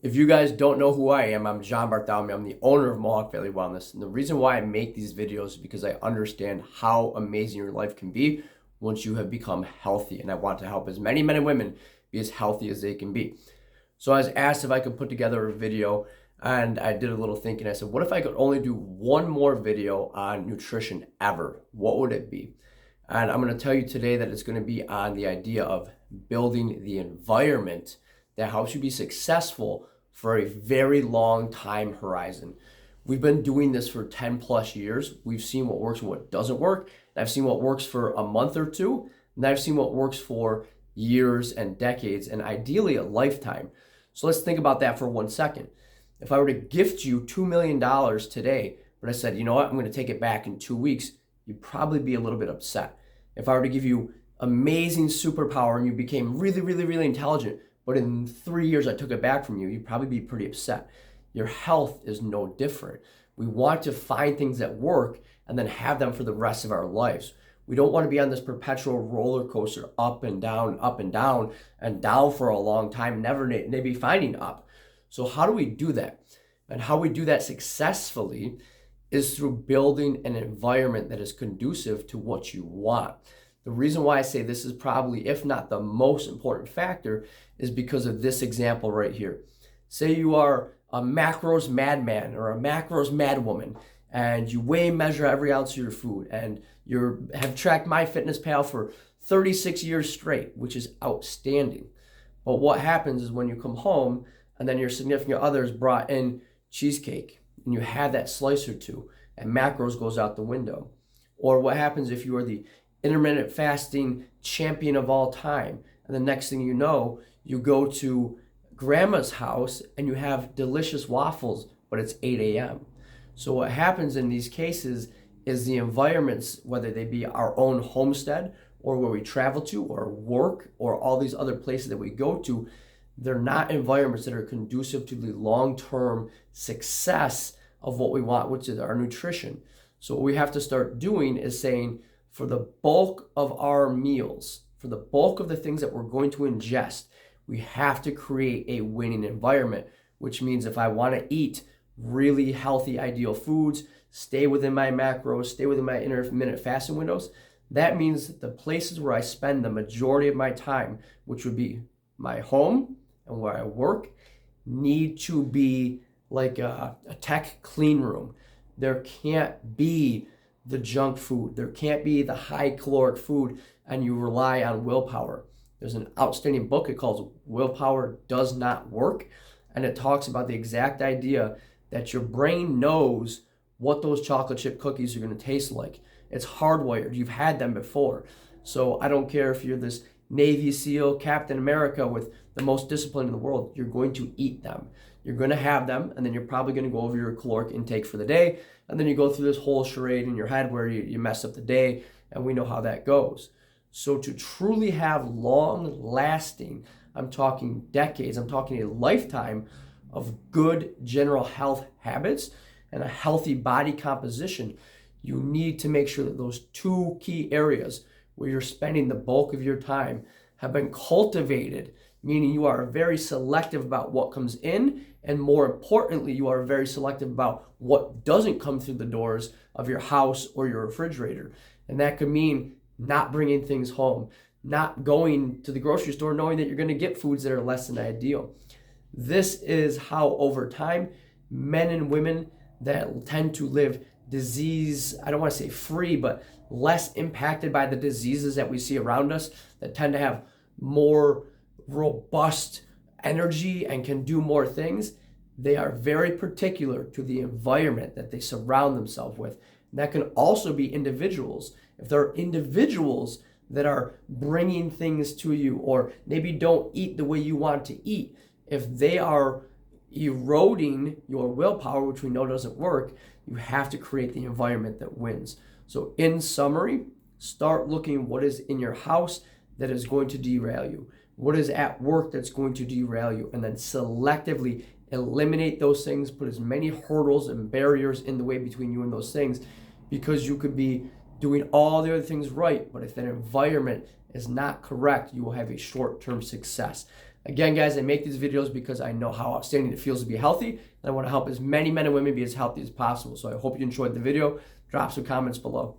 If you guys don't know who I am, I'm John Bartholomew. I'm the owner of Mohawk Valley Wellness. And the reason why I make these videos is because I understand how amazing your life can be once you have become healthy. And I want to help as many men and women be as healthy as they can be. So I was asked if I could put together a video, and I did a little thinking. I said, what if I could only do one more video on nutrition ever? What would it be? And I'm going to tell you today that it's going to be on the idea of building the environment that helps you be successful for a very long time horizon. We've been doing this for 10 plus years. We've seen what works and what doesn't work. And I've seen what works for a month or two, and I've seen what works for years and decades, and ideally a lifetime. So let's think about that for 1 second. If I were to gift you $2 million today, but I said, you know what, I'm going to take it back in 2 weeks, you'd probably be a little bit upset. If I were to give you amazing superpower and you became really, really, really intelligent, but in 3 years I took it back from you, you'd probably be pretty upset. Your health is no different. We want to find things that work and then have them for the rest of our lives. We don't want to be on this perpetual roller coaster, up and down, and down for a long time, never maybe finding up. So how do we do that? And how we do that successfully is through building an environment that is conducive to what you want. The reason why I say this is probably, if not the most important factor, is because of this example right here. Say you are a macros madman or a macros madwoman, and you weigh and measure every ounce of your food, and you have tracked MyFitnessPal for 36 years straight, which is outstanding. But what happens is when you come home and then your significant other has brought in cheesecake and you have that slice or two and macros goes out the window. Or what happens if you are the intermittent fasting champion of all time, and the next thing you know, you go to grandma's house and you have delicious waffles, but it's 8 a.m. So what happens in these cases is the environments, whether they be our own homestead or where we travel to or work or all these other places that we go to, they're not environments that are conducive to the long-term success of what we want, which is our nutrition. So what we have to start doing is saying, for the bulk of our meals, for the bulk of the things that we're going to ingest, we have to create a winning environment, which means if I want to eat really healthy, ideal foods, stay within my macros, stay within my intermittent fasting windows, that means that the places where I spend the majority of my time, which would be my home and where I work, need to be like a tech clean room. There can't be the junk food. There can't be the high caloric food and you rely on willpower. There's an outstanding book. It calls Willpower Does Not Work. And it talks about the exact idea that your brain knows what those chocolate chip cookies are going to taste like. It's hardwired. You've had them before. So I don't care if you're this Navy SEAL, Captain America with the most discipline in the world, you're going to eat them. You're going to have them, and then you're probably going to go over your caloric intake for the day, and then you go through this whole charade in your head where you mess up the day, and we know how that goes. So to truly have long-lasting, I'm talking decades, I'm talking a lifetime of good general health habits and a healthy body composition, you need to make sure that those two key areas where you're spending the bulk of your time have been cultivated, meaning you are very selective about what comes in, and more importantly, you are very selective about what doesn't come through the doors of your house or your refrigerator. And that could mean not bringing things home, not going to the grocery store knowing that you're going to get foods that are less than ideal. This is how over time, men and women that tend to live disease, I don't want to say free, but less impacted by the diseases that we see around us, that tend to have more robust energy and can do more things, they are very particular to the environment that they surround themselves with. And that can also be individuals. If there are individuals that are bringing things to you or maybe don't eat the way you want to eat, if they are eroding your willpower, which we know doesn't work, you have to create the environment that wins. So in summary, start looking what is in your house that is going to derail you. What is at work that's going to derail you? And then selectively eliminate those things, put as many hurdles and barriers in the way between you and those things, because you could be doing all the other things right, but if that environment is not correct, you will have a short-term success. Again, guys, I make these videos because I know how outstanding it feels to be healthy, and I want to help as many men and women be as healthy as possible. So I hope you enjoyed the video. Drop some comments below.